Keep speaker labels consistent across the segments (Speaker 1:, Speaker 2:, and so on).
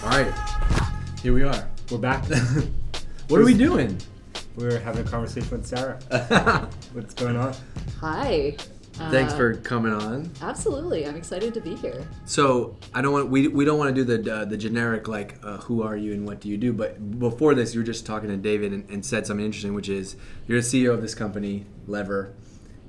Speaker 1: All right, here we are.
Speaker 2: We're back.
Speaker 1: What are we doing?
Speaker 2: We're having a conversation with Sarah. What's going on?
Speaker 3: Hi.
Speaker 1: Thanks for coming on.
Speaker 3: Absolutely, I'm excited to be here.
Speaker 1: So I don't want we don't want to do the generic like who are you and what do you do. But before this, you were just talking to David and said something interesting, which is you're the CEO of this company, Lever.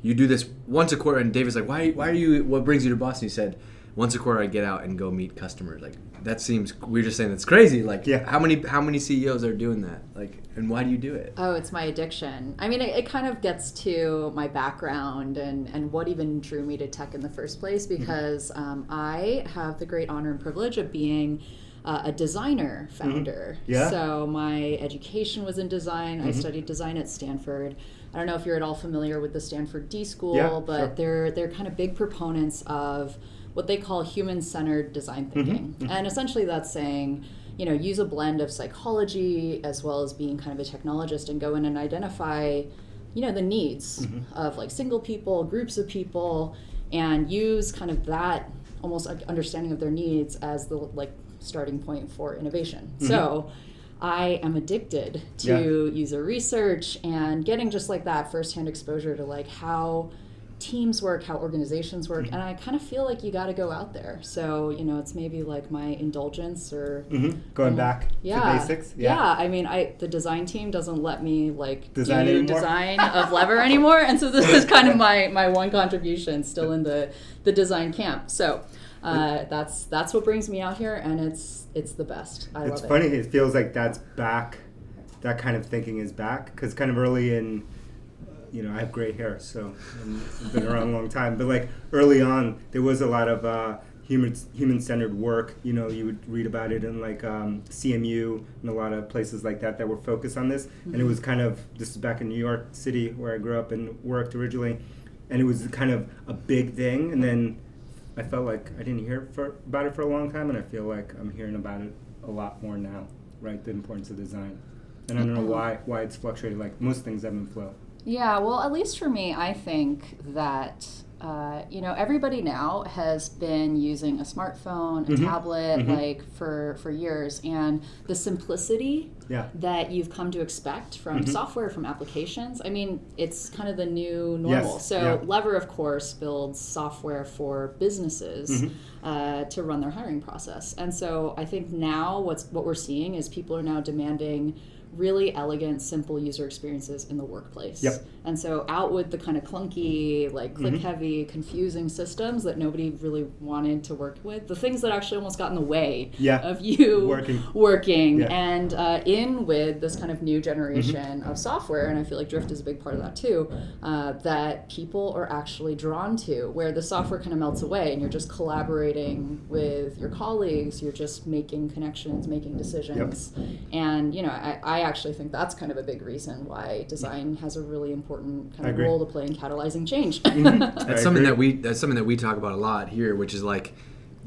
Speaker 1: You do this once a quarter, and David's like, why are you? What brings you to Boston? You said once a quarter I get out and go meet customers. Like that seems we're just saying that's crazy. Like how many CEOs are doing that? Like and why do you do it?
Speaker 3: Oh, it's my addiction. I mean, it kind of gets to my background and what even drew me to tech in the first place because I have the great honor and privilege of being a designer founder.
Speaker 2: Mm-hmm. Yeah.
Speaker 3: So my education was in design. I studied design at Stanford. I don't know if you're at all familiar with the Stanford D School, but they're kind of big proponents of what they call human-centered design thinking. And essentially that's saying, you know, use a blend of psychology as well as being kind of a technologist and go in and identify, you know, the needs of like single people, groups of people, and use kind of that almost like understanding of their needs as the like starting point for innovation. So I am addicted to user research and getting just like that firsthand exposure to like how teams work, how organizations work, and I kind of feel like you got to go out there. So, you know, it's maybe like my indulgence or
Speaker 2: going back to basics.
Speaker 3: Yeah. I mean, the design team doesn't let me like
Speaker 2: design
Speaker 3: do
Speaker 2: anymore?
Speaker 3: Design of Lever anymore, and so this is kind of my one contribution still in the design camp. So that's what brings me out here, and it's the best. I love it.
Speaker 2: It's funny. It feels like that's back. That kind of thinking is back because kind of early in. You know, I have gray hair, so I've been around a long time. But like early on, there was a lot of human-centered work. You know, you would read about it in like CMU and a lot of places like that were focused on this. And it was kind of, this is back in New York City where I grew up and worked originally. And it was kind of a big thing. And then I felt like I didn't hear about it for a long time. And I feel like I'm hearing about it a lot more now, right? The importance of design. And I don't know why it's fluctuated. Like most things ebb and flow.
Speaker 3: Yeah, well, at least for me, I think that, you know, everybody now has been using a smartphone, a tablet, like for years. And the simplicity that you've come to expect from software, from applications, I mean, it's kind of the new normal. So Lever, of course, builds software for businesses to run their hiring process. And so I think now what we're seeing is people are now demanding really elegant, simple user experiences in the workplace. And so out with the kind of clunky, like click-heavy, confusing systems that nobody really wanted to work with, the things that actually almost got in the way of you working. And in with this kind of new generation of software, and I feel like Drift is a big part of that too, that people are actually drawn to, where the software kind of melts away and you're just collaborating with your colleagues, you're just making connections, making decisions. And, you know, I actually think that's kind of a big reason why design has a really important kind of role to play in catalyzing change.
Speaker 1: That's something that we talk about a lot here, which is like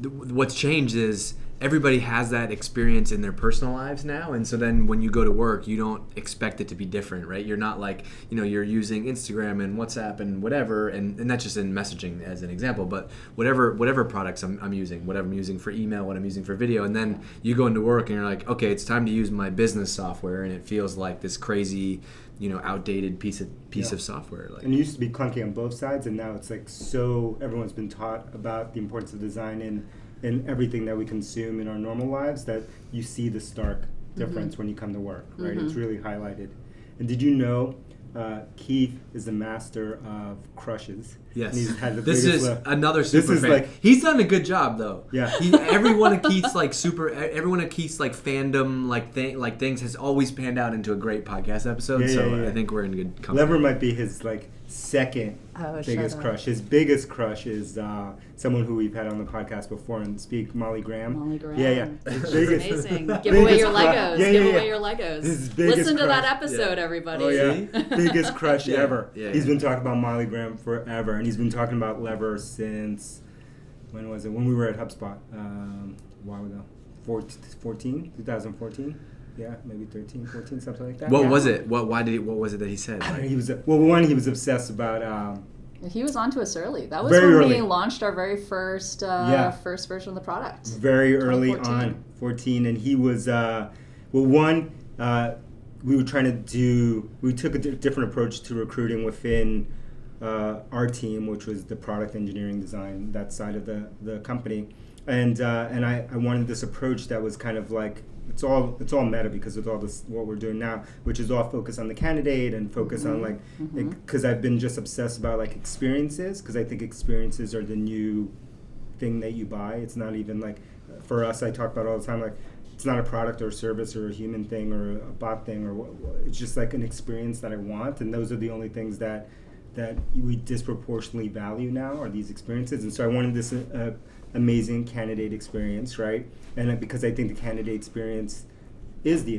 Speaker 1: what's changed is everybody has that experience in their personal lives now, and so then when you go to work, you don't expect it to be different, right? You're not like, you know, you're using Instagram and WhatsApp and whatever, and that's just in messaging as an example, but whatever products I'm using, whatever I'm using for email, what I'm using for video, and then you go into work and you're like, okay, it's time to use my business software, and it feels like this crazy, you know, outdated piece of software. Like,
Speaker 2: and it used to be clunky on both sides, and now it's like so everyone's been taught about the importance of design in everything that we consume in our normal lives that you see the stark difference when you come to work, right? It's really highlighted. And did you know Keith is the master of crushes?
Speaker 1: Yes.
Speaker 2: And he's had the
Speaker 1: this
Speaker 2: biggest
Speaker 1: is another super fan.
Speaker 2: Like,
Speaker 1: he's done a good job though.
Speaker 2: Yeah.
Speaker 1: Everyone of Keith's like fandom like things has always panned out into a great podcast episode. I think we're in good company.
Speaker 2: Lever might be his like second biggest crush. His biggest crush is someone who we've had on the podcast before and speak, Molly Graham.
Speaker 3: Molly Graham.
Speaker 2: Yeah.
Speaker 3: That's amazing. Give away your Legos. Give away your Legos. Listen to that episode, everybody.
Speaker 2: Oh yeah. Biggest crush ever.
Speaker 1: Yeah.
Speaker 2: He's been talking about Molly Graham forever, and he's been talking about Lever since, when was it? When we were at HubSpot. A while ago. 2014? Yeah, maybe 13, 14, something like that.
Speaker 1: What was it? What was it that he said?
Speaker 2: I don't know, he was obsessed about
Speaker 3: He was onto us early. That was
Speaker 2: Very
Speaker 3: when
Speaker 2: early.
Speaker 3: we launched our very first first version of the product.
Speaker 2: Very early
Speaker 3: 2014.
Speaker 2: on, 14, and he was we took a different approach to recruiting within our team, which was the product engineering design, that side of the company, and I wanted this approach that was kind of like it's all meta because of all this what we're doing now, which is all focused on the candidate and focus on like because I've been just obsessed about like experiences, because I think experiences are the new thing that you buy. It's not even like for us, I talk about all the time, like it's not a product or a service or a human thing or a bot thing, or it's just like an experience that I want, and those are the only things that we disproportionately value now are these experiences. And so I wanted this amazing candidate experience, right? And because I think the candidate experience is the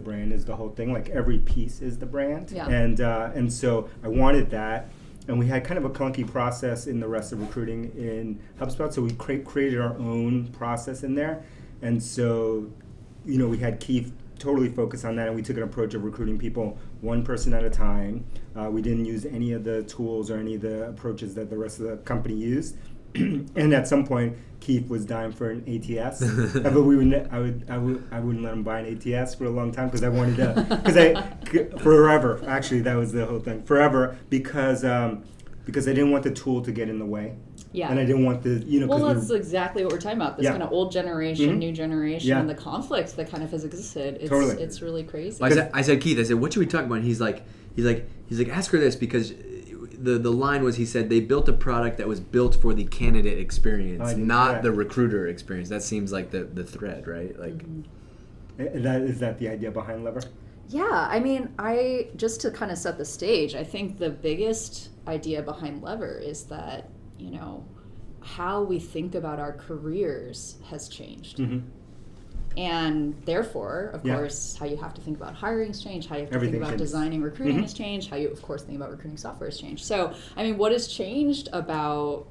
Speaker 2: brand, is the whole thing. Like every piece is the brand.
Speaker 3: Yeah.
Speaker 2: And so I wanted that. And we had kind of a clunky process in the rest of recruiting in HubSpot, so we created our own process in there. And so, we had Keith totally focus on that, and we took an approach of recruiting people one person at a time. We didn't use any of the tools or any of the approaches that the rest of the company used. And at some point, Keith was dying for an ATS, but I wouldn't let him buy an ATS for a long time because I wanted to, forever. Actually, that was the whole thing, forever, because I didn't want the tool to get in the way.
Speaker 3: Yeah.
Speaker 2: And I didn't want the,
Speaker 3: Well, that's exactly what we're talking about. This kind of old generation, new generation, and the conflict that kind of has existed. It's really crazy.
Speaker 1: Well, I said, Keith, what should we talk about? And he's like, ask her this, because the line was, he said, they built a product that was built for the candidate experience, not the recruiter experience. That seems like the thread, right? Like,
Speaker 2: is that the idea behind Lever?
Speaker 3: Yeah, I mean, just to kind of set the stage, I think the biggest idea behind Lever is that, how we think about our careers has changed. And therefore, of course, how you have to think about hiring has changed, how you have to think about designing recruiting has changed, how you, of course, think about recruiting software has changed. So, I mean, what has changed about,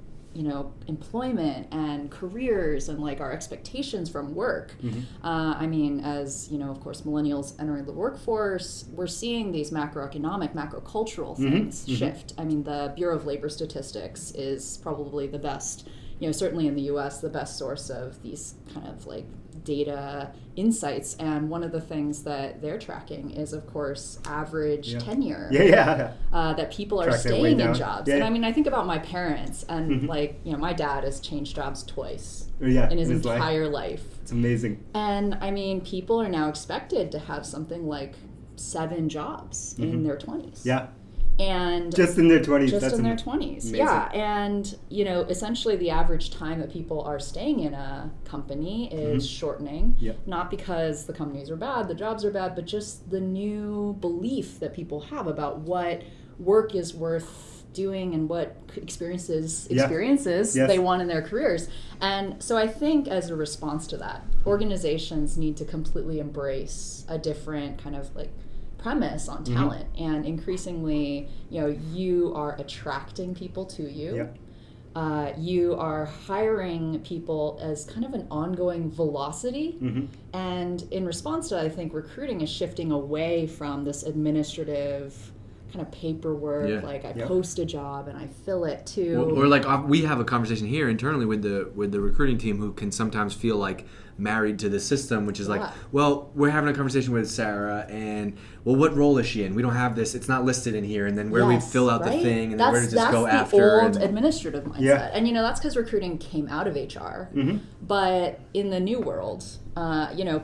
Speaker 3: employment and careers and like our expectations from work? I mean, as, of course, millennials entering the workforce, we're seeing these macroeconomic, macrocultural things shift. I mean, the Bureau of Labor Statistics is probably the best, certainly in the US, the best source of these kind of like data insights, and one of the things that they're tracking is, of course, average tenure. That people are staying in jobs. And I mean, I think about my parents, and like, my dad has changed jobs twice in his entire life.
Speaker 2: It's amazing.
Speaker 3: And I mean, people are now expected to have something like 7 jobs in their 20s.
Speaker 2: Yeah.
Speaker 3: And
Speaker 2: just in their 20s.
Speaker 3: Just in their 20s. Amazing. Yeah. And, essentially the average time that people are staying in a company is shortening. Not because the companies are bad, the jobs are bad, but just the new belief that people have about what work is worth doing and what experiences they want in their careers. And so I think as a response to that, organizations need to completely embrace a different kind of like premise on talent, and increasingly, you are attracting people to you. You are hiring people as kind of an ongoing velocity, and in response to that, I think recruiting is shifting away from this administrative kind of paperwork, like I post a job and I fill it too.
Speaker 1: Or like we have a conversation here internally with the recruiting team who can sometimes feel like married to the system, which is like, well, we're having a conversation with Sarah, and well, what role is she in? We don't have this; it's not listed in here. And then where do we fill out the thing, and then where does this go after?
Speaker 3: That's the old administrative mindset, and that's because recruiting came out of HR. But in the new world,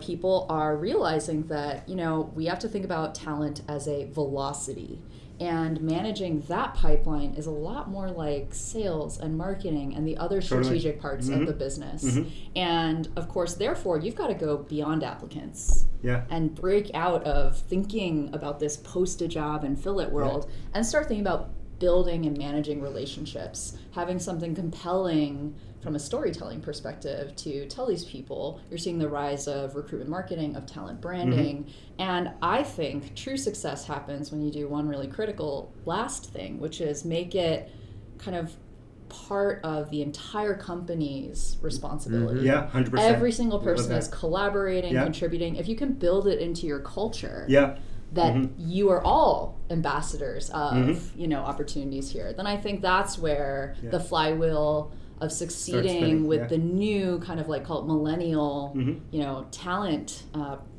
Speaker 3: people are realizing that we have to think about talent as a velocity. And managing that pipeline is a lot more like sales and marketing and the other strategic parts of the business. And of course, therefore, you've got to go beyond applicants and break out of thinking about this post a job and fill it world and start thinking about building and managing relationships, having something compelling from a storytelling perspective to tell these people. You're seeing the rise of recruitment marketing, of talent branding, and I think true success happens when you do one really critical last thing, which is make it kind of part of the entire company's responsibility.
Speaker 2: 100%.
Speaker 3: Every single person is collaborating, contributing. If you can build it into your culture, that you are all ambassadors of, opportunities here, then I think that's where the flywheel of succeeding with the new kind of like called millennial, talent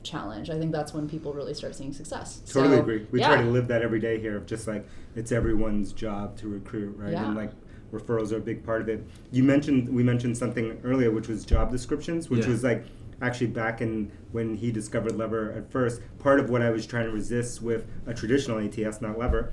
Speaker 3: challenge. I think that's when people really start seeing success.
Speaker 2: Totally agree. We try to live that every day here of just like it's everyone's job to recruit, right?
Speaker 3: Yeah.
Speaker 2: And like referrals are a big part of it. We mentioned something earlier, which was job descriptions, which was like actually back in when he discovered Lever at first. Part of what I was trying to resist with a traditional ATS, not Lever,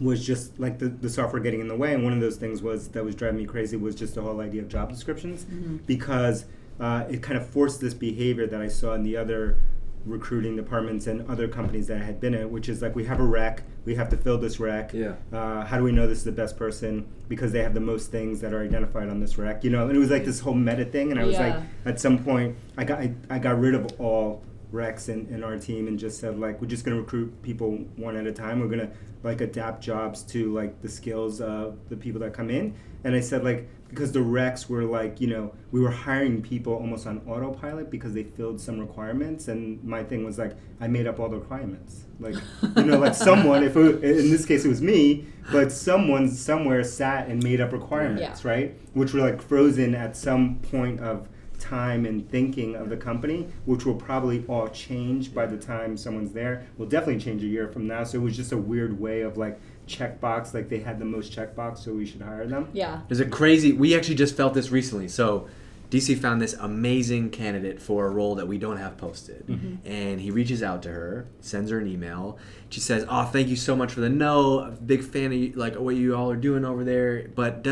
Speaker 2: was just like the software getting in the way. And one of those things that was driving me crazy was just the whole idea of job descriptions, because it kind of forced this behavior that I saw in the other recruiting departments and other companies that I had been in, which is like we have a rec, we have to fill this rec. How do we know this is the best person? Because they have the most things that are identified on this rec, And it was like this whole meta thing. And I was like, at some point, I got rid of all recs in our team and just said like we're just going to recruit people one at a time. We're going to like adapt jobs to like the skills of the people that come in. And I said like because the recs were like we were hiring people almost on autopilot because they filled some requirements, and my thing was like I made up all the requirements, like like someone, in this case it was me, but someone somewhere sat and made up requirements, right, which were like frozen at some point of time and thinking of the company, which will probably all change by the time someone's there. Will definitely change a year from now. So it was just a weird way of like checkbox, like they had the most checkbox, so we should hire them.
Speaker 1: There's a crazy, we actually just felt this recently. So DC found this amazing candidate for a role that we don't have posted. And he reaches out to her, sends her an email. She says, "Oh, thank you so much for the big fan of like what you all are doing over there, but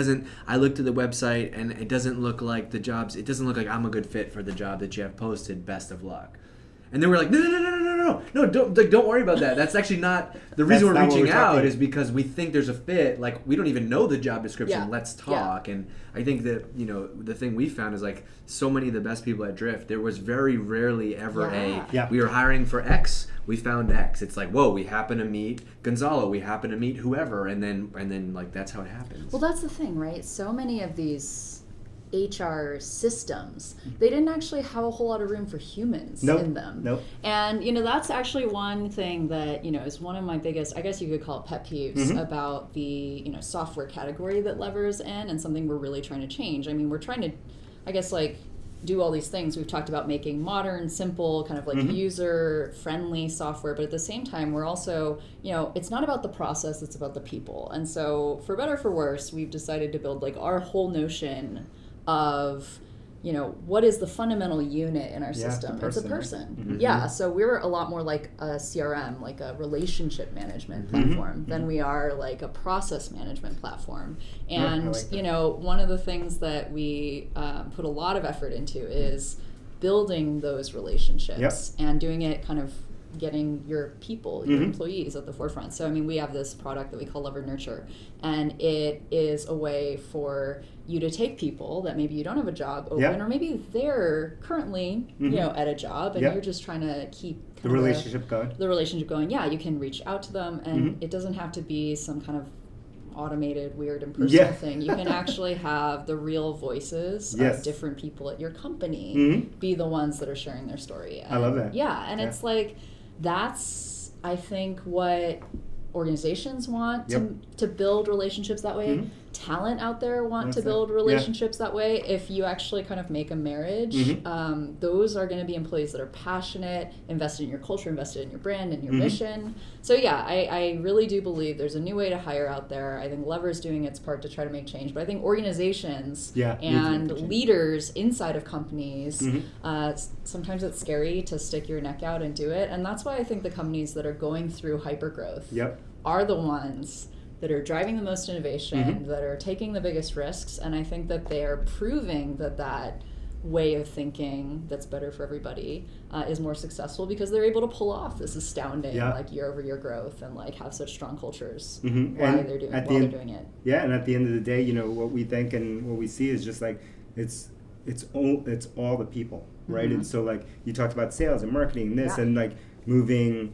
Speaker 1: I looked at the website and it doesn't look like it doesn't look like I'm a good fit for the job that you have posted. Best of luck." And then we're like, no, don't worry about that. That's actually not the reason we're reaching out is because we think there's a fit. Like we don't even know the job description. Let's talk. And I think that the thing we found is like so many of the best people at Drift, there was very rarely ever we were hiring for X. We found X. It's like, whoa, we happen to meet Gonzalo. We happen to meet whoever, and then like that's how it happens.
Speaker 3: Well, that's the thing, right? So many of these HR systems, they didn't actually have a whole lot of room for humans in them. And that's actually one thing that is one of my biggest, I guess you could call it pet peeves about the software category that Lever's in, and something we're really trying to change. I mean, we're trying to, I guess, like do all these things. We've talked about making modern, simple, kind of like user friendly software, but at the same time we're also it's not about the process, it's about the people. And so for better or for worse, we've decided to build like our whole notion of what is the fundamental unit in our system. It's a person. So we're a lot more like a CRM, like a relationship management platform, than we are like a process management platform. And one of the things that we put a lot of effort into is building those relationships and doing it kind of getting your people, your employees at the forefront. So, I mean, we have this product that we call Lever Nurture, and it is a way for you to take people that maybe you don't have a job open, or maybe they're currently, at a job, and you're just trying to keep
Speaker 2: the relationship going.
Speaker 3: Yeah, you can reach out to them, and it doesn't have to be some kind of automated, weird, impersonal thing. You can actually have the real voices of different people at your company be the ones that are sharing their story. And,
Speaker 2: I love that.
Speaker 3: Yeah, and it's like, that's, I think, what organizations want to build relationships that way. Talent out there want to build relationships that way. If you actually kind of make a marriage, those are going to be employees that are passionate, invested in your culture, invested in your brand and your mission. So I really do believe there's a new way to hire out there. I think Lever's doing its part to try to make change, but I think organizations and leaders inside of companies, sometimes it's scary to stick your neck out and do it. And that's why I think the companies that are going through hypergrowth are the ones that are driving the most innovation, that are taking the biggest risks, and I think that they are proving that way of thinking that's better for everybody is more successful, because they're able to pull off this astounding like year-over-year growth and like have such strong cultures while they're doing it.
Speaker 2: Yeah, and at the end of the day, what we think and what we see is just like it's all the people, right? And so like you talked about sales and marketing and this and like moving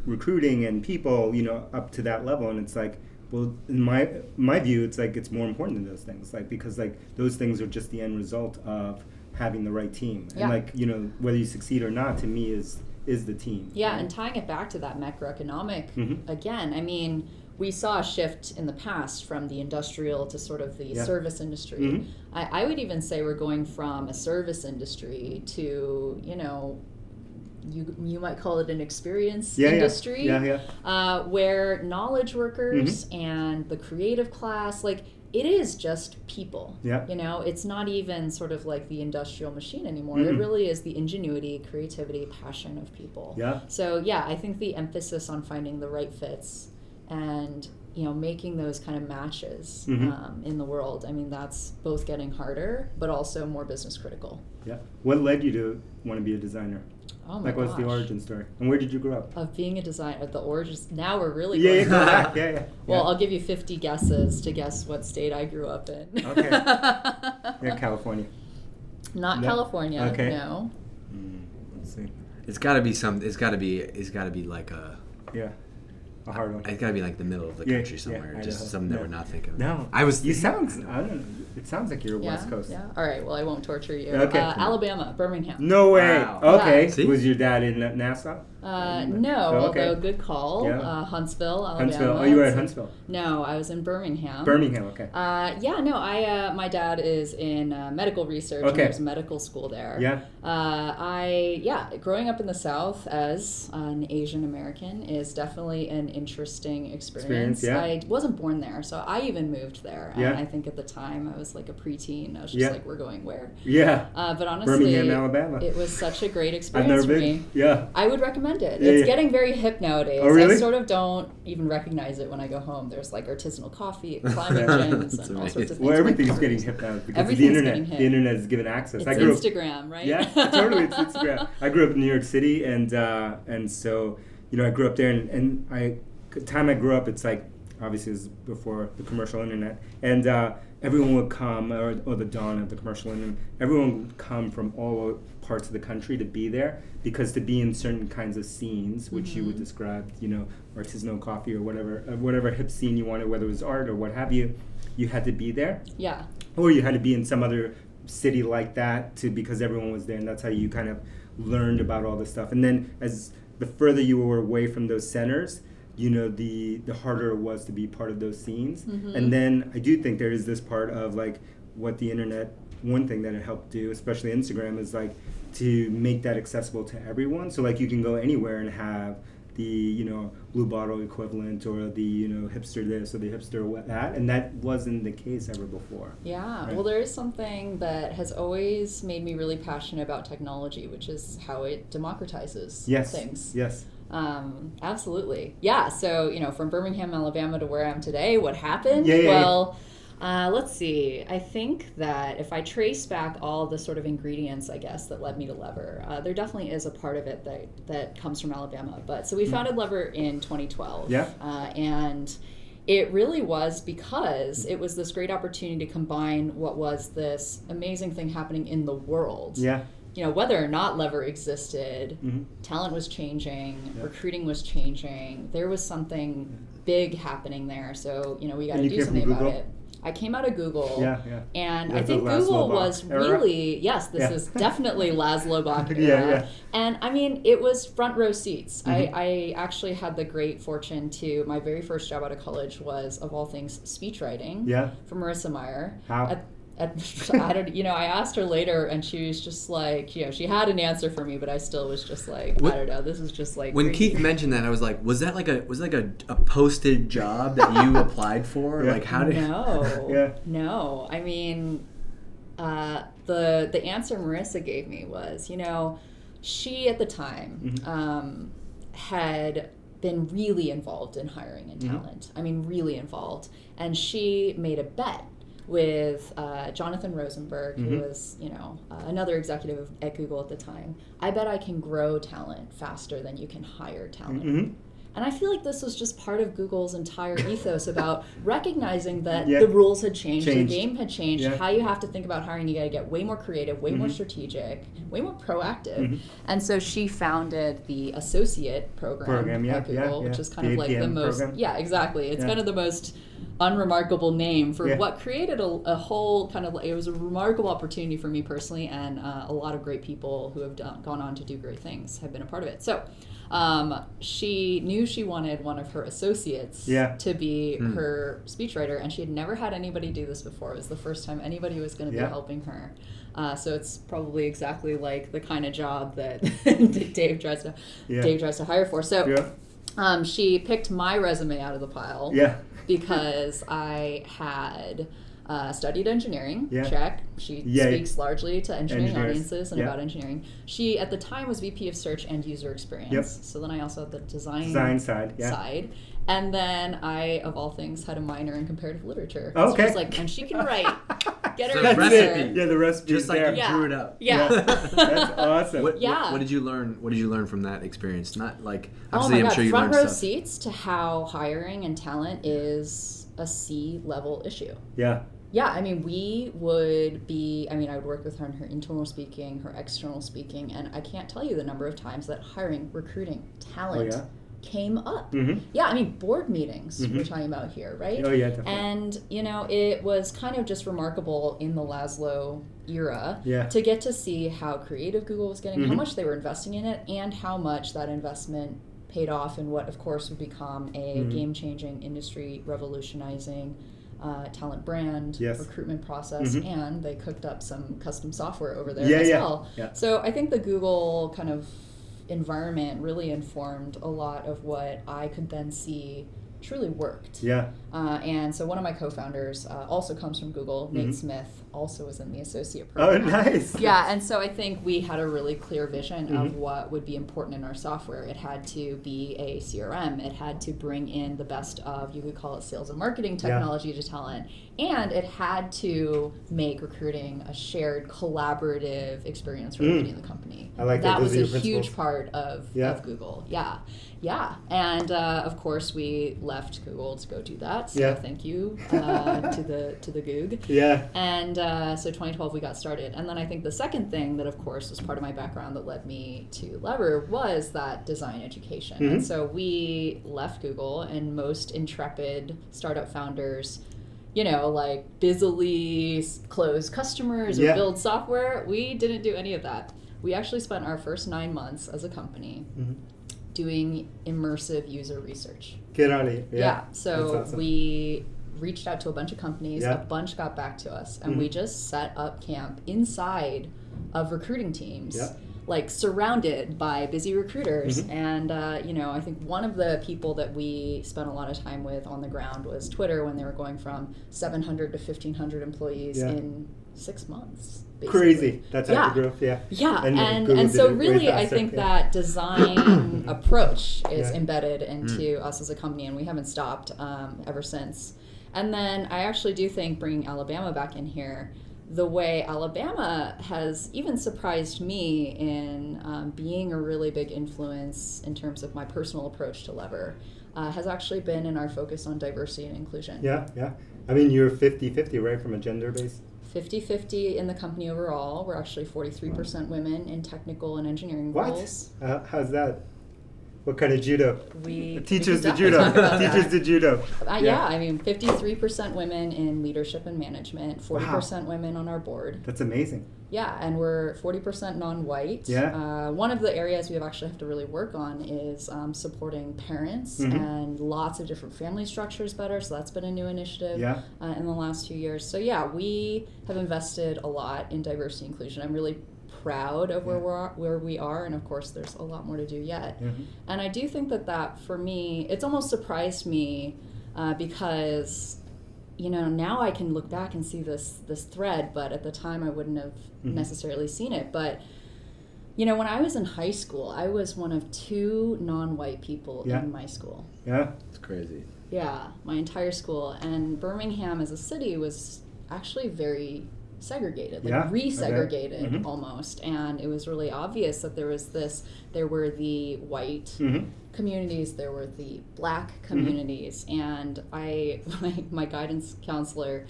Speaker 2: recruiting and people up to that level, and it's like, well, in my view, it's like it's more important than those things, like because like those things are just the end result of having the right team, and like whether you succeed or not, to me is is the team.
Speaker 3: Yeah,
Speaker 2: right?
Speaker 3: and tying it back to that macroeconomic,
Speaker 2: Mhm.
Speaker 3: again, I mean, we saw a shift in the past from the industrial to sort of the service industry.
Speaker 2: Mhm.
Speaker 3: I would even say we're going from a service industry to, you might call it an experience industry, where knowledge workers and the creative class, like, it is just people.
Speaker 2: Yeah.
Speaker 3: It's not even sort of like the industrial machine anymore. It really is the ingenuity, creativity, passion of people.
Speaker 2: Yeah.
Speaker 3: So yeah, I think the emphasis on finding the right fits and making those kind of matches in the world. I mean, that's both getting harder, but also more business critical.
Speaker 2: Yeah. What led you to want to be a designer?
Speaker 3: Oh my gosh.
Speaker 2: What's the origin story? And where did you grow up?
Speaker 3: Of being a designer, the origins. Now we're really
Speaker 2: Yeah,
Speaker 3: going back.
Speaker 2: yeah.
Speaker 3: Well, I'll give you 50 guesses to guess what state I grew up in.
Speaker 2: Okay. Yeah, California.
Speaker 3: Not
Speaker 2: No.
Speaker 3: California.
Speaker 2: Okay.
Speaker 3: No.
Speaker 2: Let's see.
Speaker 1: It's got to be like
Speaker 2: A hard one.
Speaker 1: it's got to be like the middle of the
Speaker 2: Yeah,
Speaker 1: country somewhere.
Speaker 2: yeah,
Speaker 1: just
Speaker 2: Idaho.
Speaker 1: something that
Speaker 2: No.
Speaker 1: we're not thinking of.
Speaker 2: No.
Speaker 1: I was.
Speaker 2: You sound, I don't know. It sounds like you're
Speaker 3: Yeah.
Speaker 2: West Coast.
Speaker 3: Yeah. All right. Well, I won't torture you.
Speaker 2: Okay.
Speaker 3: Alabama, Birmingham.
Speaker 2: No way.
Speaker 1: Wow.
Speaker 2: Okay.
Speaker 3: Yeah.
Speaker 1: See?
Speaker 2: Was your dad in Nassau?
Speaker 3: No,
Speaker 2: Oh, okay.
Speaker 3: although good call.
Speaker 2: Yeah.
Speaker 3: Huntsville, Alabama.
Speaker 2: Huntsville. Oh, you were at
Speaker 3: So-
Speaker 2: Huntsville.
Speaker 3: No, I was in Birmingham.
Speaker 2: Birmingham, okay.
Speaker 3: My dad is in medical research. And
Speaker 2: Okay.
Speaker 3: there's medical school there.
Speaker 2: Yeah.
Speaker 3: Growing up in the South as an Asian American is definitely an interesting experience.
Speaker 2: Yeah.
Speaker 3: I wasn't born there, so I even moved there.
Speaker 2: Yeah.
Speaker 3: And I think at the time I was like a preteen. I was just like, we're going where?
Speaker 2: Yeah.
Speaker 3: But honestly,
Speaker 2: Birmingham, Alabama.
Speaker 3: it was such a great
Speaker 2: I've
Speaker 3: experience
Speaker 2: never
Speaker 3: for
Speaker 2: been.
Speaker 3: me.
Speaker 2: Yeah.
Speaker 3: I would recommend it.
Speaker 2: Yeah,
Speaker 3: It's
Speaker 2: yeah.
Speaker 3: getting very hip nowadays.
Speaker 2: Oh, really?
Speaker 3: I sort of don't even recognize it when I go home. There's like artisanal coffee, climate gyms,
Speaker 1: That's
Speaker 3: and all sorts
Speaker 1: amazing.
Speaker 3: of things.
Speaker 2: Well, everything's
Speaker 3: Like
Speaker 2: getting hip now because of the
Speaker 3: Everything's
Speaker 2: internet.
Speaker 3: getting hip.
Speaker 2: The internet has given access.
Speaker 3: It's
Speaker 2: I grew up,
Speaker 3: Instagram, right?
Speaker 2: Yeah, totally. It's Instagram. I grew up in New York City, and so I grew up there, and the time I grew up, it's like obviously it was before the commercial internet, and everyone would come, or the dawn of the commercial internet. Everyone would come from all parts of the country to be there, because to be in certain kinds of scenes, which you would describe, artisanal coffee or whatever hip scene you wanted, whether it was art or what have you, you had to be there.
Speaker 3: Yeah.
Speaker 2: Or you had to be in some other city like that because everyone was there, and that's how you kind of learned about all this stuff. And then as the further you were away from those centers, the harder it was to be part of those scenes. And then I do think there is this part of like what the internet, one thing that it helped do, especially Instagram, is like to make that accessible to everyone. So like you can go anywhere and have the blue bottle equivalent, or the hipster this or the hipster that, and that wasn't the case ever before.
Speaker 3: Yeah,
Speaker 2: Right.
Speaker 3: well, there is something that has always made me really passionate about technology, which is how it democratizes things.
Speaker 2: Yes.
Speaker 3: Absolutely. Yeah, so, from Birmingham, Alabama to where I am today, what happened?
Speaker 2: Yeah.
Speaker 3: Well, let's see. I think that if I trace back all the sort of ingredients, I guess, that led me to Lever, there definitely is a part of it that comes from Alabama. But so we founded Lever in 2012.
Speaker 2: Yeah.
Speaker 3: And it really was because it was this great opportunity to combine what was this amazing thing happening in the world.
Speaker 2: Yeah.
Speaker 3: Whether or not Lever existed, talent was changing, recruiting was changing. There was something big happening there. So, we got to do something about it. I came out of Google, and I think Google was really, this is definitely Laszlo Bach era. And I mean, it was front row seats. I actually had the great fortune to, my very first job out of college was, of all things, speech writing for Marissa Mayer.
Speaker 2: How?
Speaker 3: I asked her later, and she was just like, she had an answer for me, but I still was just like, I don't know, this is just like.
Speaker 1: When
Speaker 3: crazy.
Speaker 1: Keith mentioned that, I was like, was that like a posted job that you applied for? Like, how did?
Speaker 3: No. I mean, the answer Marissa gave me was, she at the time had been really involved in hiring and talent. I mean, really involved, and she made a bet with Jonathan Rosenberg, who was, another executive at Google at the time. I bet I can grow talent faster than you can hire talent. And I feel like this was just part of Google's entire ethos about recognizing that the rules had changed, the game had changed, how you have to think about hiring. You got to get way more creative, way more strategic, way more proactive. And so she founded the associate program at Google, which is kind of like the most, exactly. It's kind of the most unremarkable name for
Speaker 2: Yeah.
Speaker 3: what created a whole kind of, it was a remarkable opportunity for me personally, and a lot of great people who have gone on to do great things have been a part of it. So she knew she wanted one of her associates to be her speechwriter, and she had never had anybody do this before. It was the first time anybody was going to be helping her. So it's probably exactly like the kind of job that Dave tries to hire for. So she picked my resume out of the pile because I had studied engineering, check. She speaks largely to engineering audiences and about engineering. She, at the time, was VP of Search and User Experience. So then I also had the design side. And then I, of all things, had a minor in comparative literature.
Speaker 2: Okay.
Speaker 3: So she's like, and she can write. Get her
Speaker 1: So
Speaker 3: in
Speaker 1: recipe.
Speaker 3: there.
Speaker 2: Yeah, the recipe.
Speaker 1: Just like you drew it up.
Speaker 2: That's awesome.
Speaker 1: What did you learn? What did you learn from that experience? Not like
Speaker 3: Oh
Speaker 1: obviously,
Speaker 3: my God,
Speaker 1: I'm sure you
Speaker 3: front
Speaker 1: learned
Speaker 3: row
Speaker 1: stuff.
Speaker 3: seats to how hiring and talent is a C-level issue.
Speaker 2: Yeah.
Speaker 3: Yeah, I mean, I would work with her on her internal speaking, her external speaking, and I can't tell you the number of times that hiring, recruiting, talent came up. Yeah, I mean, board meetings we're talking about here, right?
Speaker 2: Oh, yeah, definitely.
Speaker 3: And, it was kind of just remarkable in the Laszlo era to get to see how creative Google was getting, how much they were investing in it, and how much that investment paid off in what, of course, would become a game-changing, industry revolutionizing talent brand, recruitment process, and they cooked up some custom software over there as well. Yeah. So I think the Google kind of environment really informed a lot of what I could then see truly worked. Yeah. And so one of my co-founders also comes from Google, Nate Smith, also was in the associate program.
Speaker 2: Oh, nice.
Speaker 3: Yeah, and so I think we had a really clear vision of what would be important in our software. It had to be a CRM. It had to bring in the best of, you could call it sales and marketing technology to talent. And it had to make recruiting a shared collaborative experience for everybody in the company.
Speaker 2: I like that.
Speaker 3: That was
Speaker 2: Those
Speaker 3: a
Speaker 2: are your
Speaker 3: huge part of Google. Yeah. Yeah. And of course we left Google to go do that. So thank you to the Goog. Yeah. And so 2012 we got started. And then I think the second thing that of course was part of my background that led me to Lever was that design education. And so we left Google, and most intrepid startup founders, like busily close customers or build software. We didn't do any of that. We actually spent our first 9 months as a company doing immersive user research.
Speaker 2: Get on it.
Speaker 3: Yeah. So awesome. We reached out to a bunch of companies. A bunch got back to us, and we just set up camp inside of recruiting teams. Like surrounded by busy recruiters. And, I think one of the people that we spent a lot of time with on the ground was Twitter, when they were going from 700 to 1,500 employees in 6 months. Basically.
Speaker 2: Crazy. That's hypergrowth,
Speaker 3: Yeah, and so really I think that design approach is embedded into us as a company, and we haven't stopped ever since. And then I actually do think bringing Alabama back in here, the way Alabama has even surprised me in being a really big influence in terms of my personal approach to Lever, has actually been in our focus on diversity and inclusion. Yeah.
Speaker 2: I mean, you're 50-50, right, from a gender base?
Speaker 3: 50-50 in the company overall. We're actually 43% women in technical and engineering roles.
Speaker 2: How's that? What kind of judo? Teachers
Speaker 3: to
Speaker 2: judo. Teachers to judo.
Speaker 3: I mean, 53% women in leadership and management, 40% women on our board.
Speaker 2: That's amazing.
Speaker 3: Yeah, and we're 40% non-white. Yeah. One of the areas we actually have to really work on is supporting parents and lots of different family structures better. So that's been a new initiative in the last few years. So we have invested a lot in diversity and inclusion. I'm really proud of where we are, and of course there's a lot more to do yet. And I do think that for me, it's almost surprised me because now I can look back and see this thread, but at the time I wouldn't have necessarily seen it. But when I was in high school, I was one of 2 non-white people in my school. Yeah,
Speaker 1: it's crazy.
Speaker 3: Yeah, my entire school. And Birmingham as a city was actually very segregated, resegregated almost. And it was really obvious that there were the white communities, there were the black communities, and my guidance counselor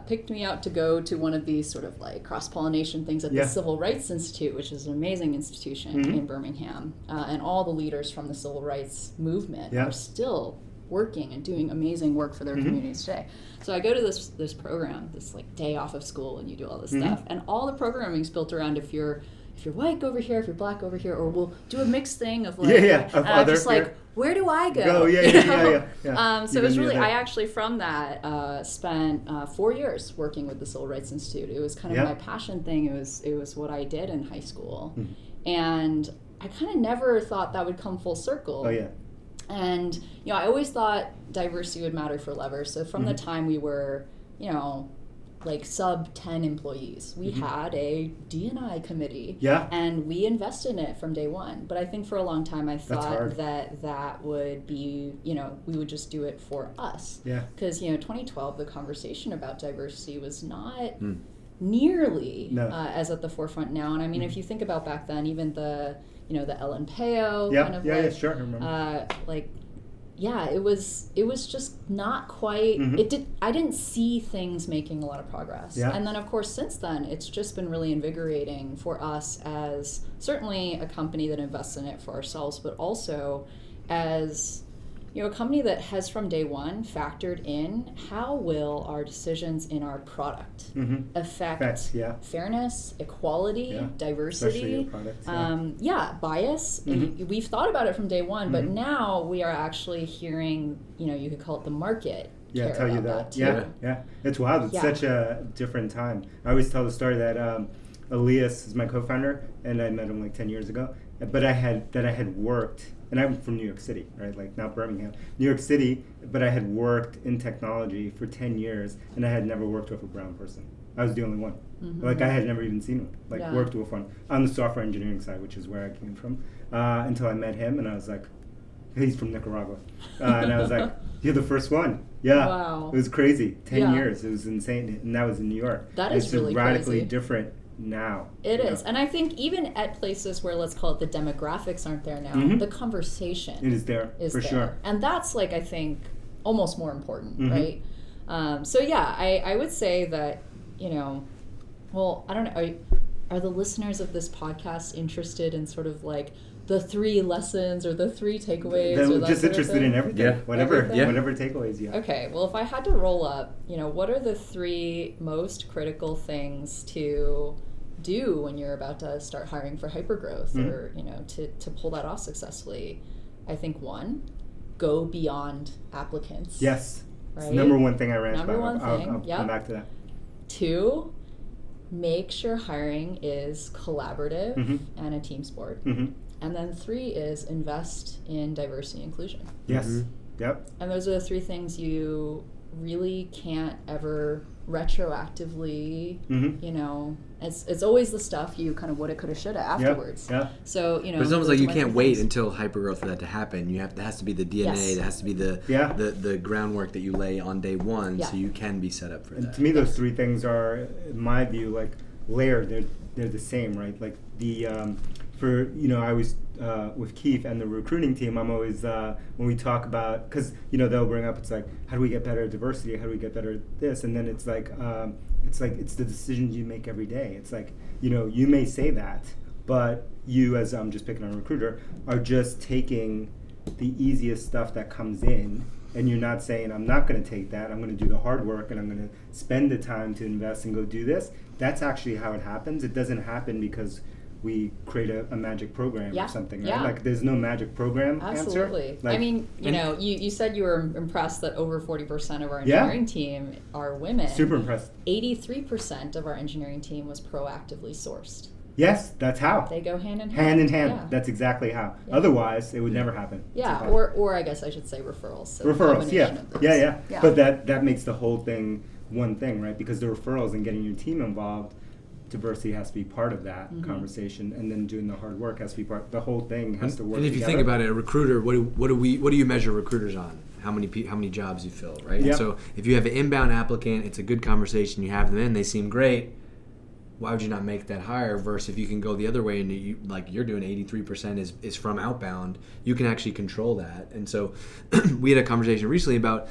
Speaker 3: picked me out to go to one of these sort of like cross-pollination things at the Civil Rights Institute, which is an amazing institution in Birmingham, and all the leaders from the civil rights movement are still working and doing amazing work for their communities today. So I go to this program, this like day off of school, and you do all this stuff, and all the programming is built around if you're white, go over here. If you're black, over here. Or we'll do a mixed thing of like,
Speaker 2: of
Speaker 3: I'm just like, where do I go? So it was really, I actually from that spent 4 years working with the Civil Rights Institute. It was kind of my passion thing. It was what I did in high school, and I kind of never thought that would come full circle. And I always thought diversity would matter for Lever. So from the time we were, like sub 10 employees, we had a D&I committee, and we invested in it from day one. But I think for a long time I thought that would be, we would just do it for us. Because 2012, the conversation about diversity was not nearly as at the forefront now. And I mean, if you think about back then, even the the Ellen Peo kind of
Speaker 2: sure, I remember.
Speaker 3: It was just not quite. I didn't see things making a lot of progress. And then of course since then it's just been really invigorating for us as certainly a company that invests in it for ourselves, but also as a company that has from day one factored in how will our decisions in our product affect fairness, equality, diversity,
Speaker 2: products,
Speaker 3: bias. We've thought about it from day one, but now we are actually hearing, you could call it the market.
Speaker 2: Tell you that. It's wild. It's such a different time. I always tell the story that Elias is my co-founder, and I met him like 10 years ago. But I had worked, and I'm from New York City, right? Like not Birmingham, New York City. But I had worked in technology for 10 years, and I had never worked with a brown person. I was the only one. Like I had never even seen one. Worked with one on the software engineering side, which is where I came from, until I met him, and I was like, he's from Nicaragua, and I was like, you're the first one.
Speaker 3: Wow.
Speaker 2: It was crazy. 10 years. It was insane, and that was in New York.
Speaker 3: That is really
Speaker 2: radically
Speaker 3: crazy.
Speaker 2: Different now.
Speaker 3: It is. And I think even at places where, let's call it, the demographics aren't there now, the conversation
Speaker 2: it is there, for sure.
Speaker 3: And that's like, I think, almost more important, right? I would say that, well, I don't know, are the listeners of this podcast interested in sort of like the 3 lessons or the 3 takeaways?
Speaker 2: They're just interested in everything. Whatever takeaways you have.
Speaker 3: Okay, well, if I had to roll up, what are the 3 most critical things to do when you're about to start hiring for hypergrowth or, to pull that off successfully? I think 1, go beyond applicants.
Speaker 2: Yes.
Speaker 3: Right?
Speaker 2: It's the number 1 thing I ran about. I'll come back to that. 2, make sure hiring is collaborative and a team sport. And then 3 is invest in diversity and inclusion. Yes. Yep.
Speaker 3: And those are the 3 things you really can't ever retroactively, it's always the stuff you kind of woulda, coulda, shoulda afterwards. So,
Speaker 1: but it's almost like you can't wait until hypergrowth for that to happen. That has to be the DNA, that has to be the groundwork that you lay on day one, so you can be set up for that.
Speaker 2: And to me, those 3 things are, in my view, like layered. They're the same, right? Like the I was with Keith and the recruiting team. I'm always when we talk about, because they'll bring up, it's like, how do we get better at diversity? How do we get better at this? And then it's like it's the decisions you make every day. It's like you may say that, but you, as I'm just picking on a recruiter, are just taking the easiest stuff that comes in. And you're not saying, I'm not going to take that. I'm going to do the hard work, and I'm going to spend the time to invest and go do this. That's actually how it happens. It doesn't happen because we create a magic program or something, right? Like there's no magic program
Speaker 3: Absolutely.
Speaker 2: answer. Like,
Speaker 3: I mean, you said you were impressed that over 40% of our engineering team are women.
Speaker 2: Super impressed.
Speaker 3: 83% of our engineering team was proactively sourced.
Speaker 2: Yes, that's how.
Speaker 3: They go hand in hand.
Speaker 2: Hand in hand. Yeah. That's exactly how. Yeah. Otherwise, it would never happen.
Speaker 3: Yeah, or I guess I should say referrals. So
Speaker 2: referrals, yeah. But that makes the whole thing one thing, right? Because the referrals and getting your team involved, diversity has to be part of that conversation, and then doing the hard work has to be part. The whole thing has to work.
Speaker 1: And if you think about it, a recruiter, what do you measure recruiters on? How many jobs you fill, right?
Speaker 2: Yep.
Speaker 1: So if you have an inbound applicant, it's a good conversation. You have them in, they seem great. why would you not make that higher? Versus if you can go the other way and you, like you're doing 83% is from outbound, you can actually control that. And so we had a conversation recently about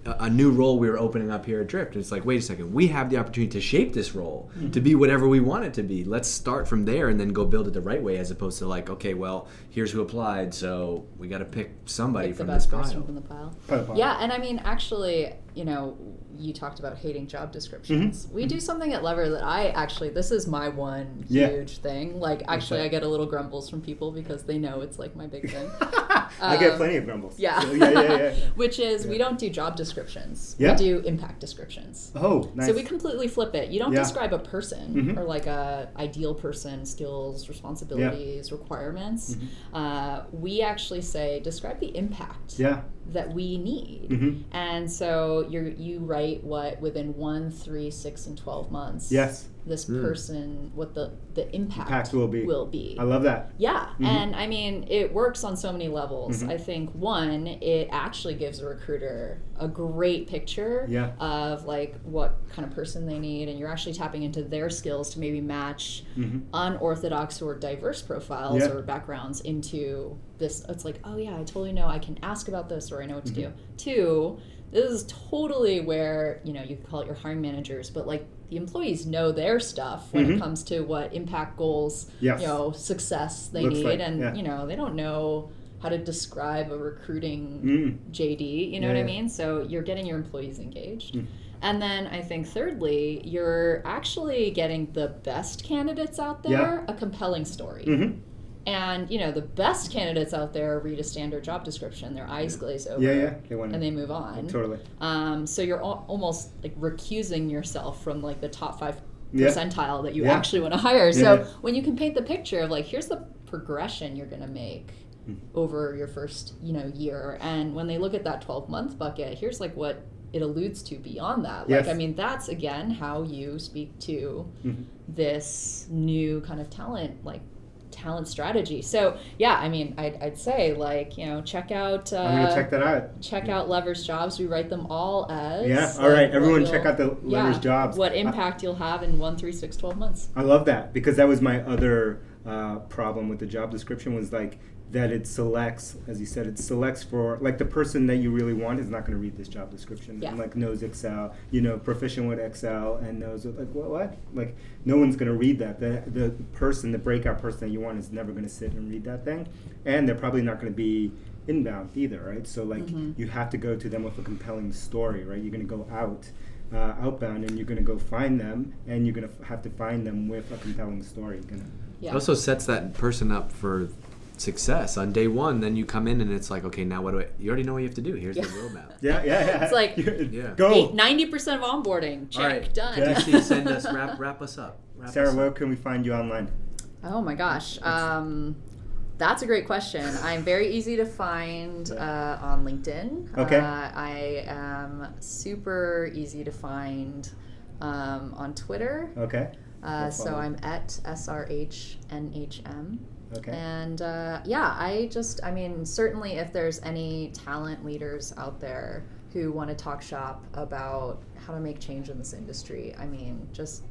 Speaker 1: a new role we were opening up here at Drift. And it's like, wait a second, we have the opportunity to shape this role to be whatever we want it to be. Let's start from there and then go build it the right way, as opposed to like, okay, well, here's who applied, so we got to pick somebody from this pile.
Speaker 3: From the pile. Yeah, and I mean, actually, you talked about hating job descriptions. We do something at Lever that this is my one huge thing. Like, actually, I get a little grumbles from people because they know it's like my big thing.
Speaker 2: I get plenty of grumbles.
Speaker 3: Yeah.
Speaker 2: So, yeah.
Speaker 3: Which is, we don't do job descriptions.
Speaker 2: Yeah.
Speaker 3: We do impact descriptions.
Speaker 2: Oh, nice.
Speaker 3: So we completely flip it. You don't describe a person or like a ideal person, skills, responsibilities, requirements. We actually say, describe the impact that we need. And so you write what within 1, 3, 6, and 12 months.
Speaker 2: Yes.
Speaker 3: This person, what the impact
Speaker 2: will be. I love that.
Speaker 3: Yeah, and I mean, it works on so many levels. I think one, it actually gives a recruiter a great picture of like what kind of person they need, and you're actually tapping into their skills to maybe match unorthodox or diverse profiles or backgrounds into this. It's like, oh yeah, I totally know, I can ask about this, or I know what to do. 2, this is totally where, you could call it your hiring managers, but like the employees know their stuff when it comes to what impact goals, success they need. Like, and, they don't know how to describe a recruiting JD, you know what I mean? So you're getting your employees engaged. And then I think thirdly, you're actually getting the best candidates out there a compelling story. And, the best candidates out there read a standard job description, their eyes glaze over, and they move on.
Speaker 2: Totally.
Speaker 3: So you're almost like recusing yourself from like the top 5 percentile that you actually want to hire. So when you can paint the picture of like, here's the progression you're going to make over your first, year. And when they look at that 12-month bucket, here's like what it alludes to beyond that. Like, I mean, that's again how you speak to this new kind of talent strategy. So I mean, I'd say like, check out
Speaker 2: I'm gonna check that out.
Speaker 3: Check out Lever's jobs. We write them all as
Speaker 2: all right, everyone check out the Lever's jobs.
Speaker 3: What impact you'll have in 1, 3, 6, 12 months.
Speaker 2: I love that, because that was my other problem with the job description, was like that it selects, as you said, it selects for like the person that you really want is not going to read this job description and like knows Excel, proficient with Excel, and knows like what? Like no one's going to read that. The person, the breakout person that you want is never going to sit and read that thing, and they're probably not going to be inbound either, right? So like you have to go to them with a compelling story, right? You're going to go outbound, and you're going to go find them, and you're going to have to find them with a compelling story.
Speaker 1: It also sets that person up for success on day one. Then you come in and it's like, okay, now what do you already know what you have to do. Here's the roadmap.
Speaker 3: It's like
Speaker 2: go
Speaker 3: 90% of onboarding. Check.
Speaker 1: All right.
Speaker 3: Done.
Speaker 1: Actually, send us wrap us up.
Speaker 2: Sarah, where can we find you online?
Speaker 3: Oh my gosh. That's a great question. I'm very easy to find on LinkedIn.
Speaker 2: Okay.
Speaker 3: I am super easy to find on Twitter.
Speaker 2: Okay.
Speaker 3: So I'm at SRHNHM.
Speaker 2: Okay.
Speaker 3: And I mean, certainly if there's any talent leaders out there who want to talk shop about how to make change in this industry, I mean, just,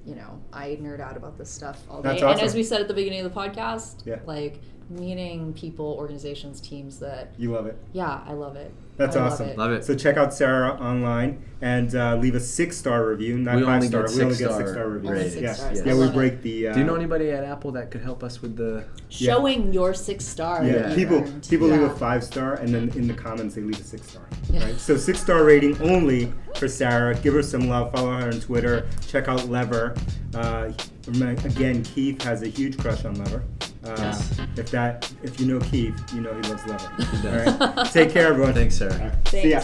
Speaker 3: I nerd out about this stuff all day.
Speaker 2: That's awesome.
Speaker 3: And as we said at the beginning of the podcast, like meeting people, organizations, teams that...
Speaker 2: You love it.
Speaker 3: Yeah, I love it.
Speaker 2: That's awesome.
Speaker 1: Love it.
Speaker 2: So check out Sarah online and leave a 6-star review, not 5-star. We only get 6-star reviews.
Speaker 3: Yes.
Speaker 2: We break the...
Speaker 1: Do you know anybody at Apple that could help us with the...
Speaker 3: Showing your 6-star.
Speaker 2: People leave a 5-star, and then in the comments they leave a 6-star. Right? So 6-star rating only for Sarah. Give her some love. Follow her on Twitter. Check out Lever. Again, Keith has a huge crush on Lever. If you know Keith, you know he loves Lever. All right. Take care, everyone.
Speaker 1: Thanks, Sarah.
Speaker 2: Right. See ya.